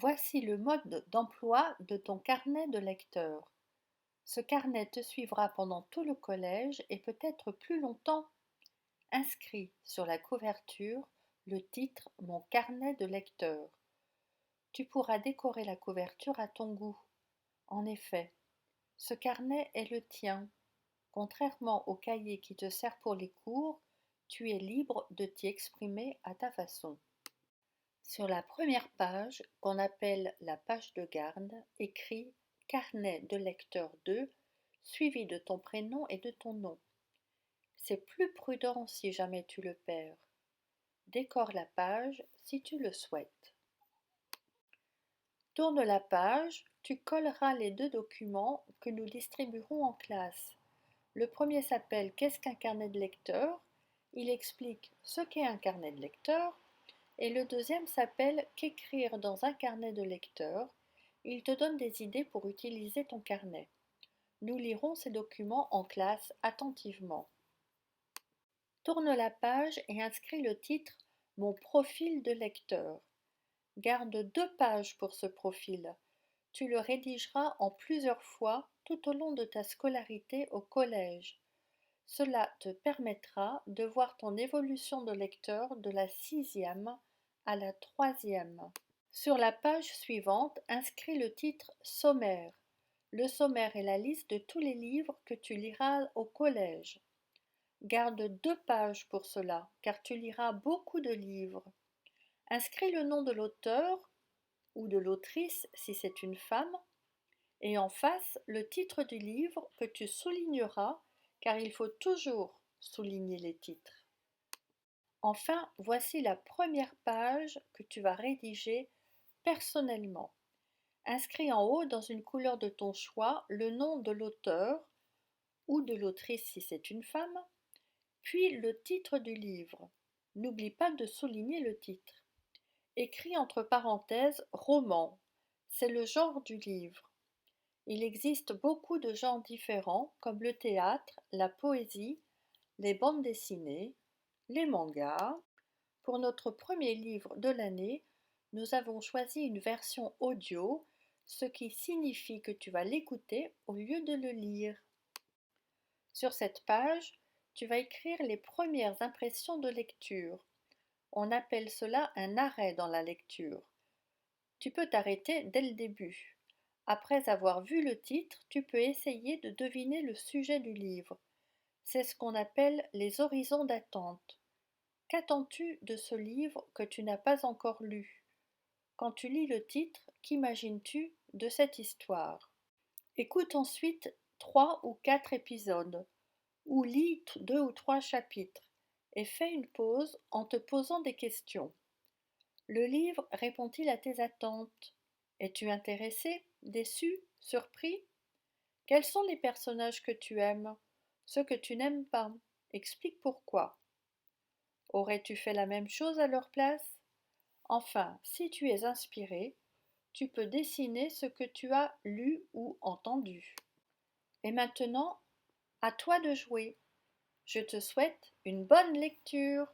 Voici le mode d'emploi de ton carnet de lecteur. Ce carnet te suivra pendant tout le collège et peut-être plus longtemps. Inscris sur la couverture le titre Mon carnet de lecteur. Tu pourras décorer la couverture à ton goût. En effet, ce carnet est le tien. Contrairement au cahier qui te sert pour les cours, tu es libre de t'y exprimer à ta façon. Sur la première page, qu'on appelle la page de garde, écris Carnet de lecteur 2, suivi de ton prénom et de ton nom. C'est plus prudent si jamais tu le perds. Décore la page si tu le souhaites. Tourne la page, tu colleras les deux documents que nous distribuerons en classe. Le premier s'appelle Qu'est-ce qu'un carnet de lecteur? Il explique ce qu'est un carnet de lecteur. Et le deuxième s'appelle Qu'écrire dans un carnet de lecteur. Il te donne des idées pour utiliser ton carnet. Nous lirons ces documents en classe attentivement. Tourne la page et inscris le titre Mon profil de lecteur. Garde 2 pages pour ce profil. Tu le rédigeras en plusieurs fois tout au long de ta scolarité au collège. Cela te permettra de voir ton évolution de lecteur de la 6e à la 3e. Sur la page suivante, inscris le titre Sommaire. Le sommaire est la liste de tous les livres que tu liras au collège. Garde 2 pages pour cela, car tu liras beaucoup de livres. Inscris le nom de l'auteur ou de l'autrice si c'est une femme, et en face le titre du livre que tu souligneras, car il faut toujours souligner les titres. Enfin, voici la première page que tu vas rédiger personnellement. Inscris en haut dans une couleur de ton choix le nom de l'auteur ou de l'autrice si c'est une femme, puis le titre du livre. N'oublie pas de souligner le titre. Écris entre parenthèses roman. C'est le genre du livre. Il existe beaucoup de genres différents comme le théâtre, la poésie, les bandes dessinées, les mangas. Pour notre premier livre de l'année, nous avons choisi une version audio, ce qui signifie que tu vas l'écouter au lieu de le lire. Sur cette page, tu vas écrire les premières impressions de lecture. On appelle cela un arrêt dans la lecture. Tu peux t'arrêter dès le début. Après avoir vu le titre, tu peux essayer de deviner le sujet du livre. C'est ce qu'on appelle les horizons d'attente. Qu'attends-tu de ce livre que tu n'as pas encore lu? Quand tu lis le titre, qu'imagines-tu de cette histoire? Écoute ensuite 3 ou 4 épisodes, ou lis 2 ou 3 chapitres, et fais une pause en te posant des questions. Le livre répond-il à tes attentes? Es-tu intéressé, déçu, surpris? Quels sont les personnages que tu aimes? Ceux que tu n'aimes pas? Explique pourquoi. Aurais-tu fait la même chose à leur place? Enfin, si tu es inspiré, tu peux dessiner ce que tu as lu ou entendu. Et maintenant, à toi de jouer. Je te souhaite une bonne lecture.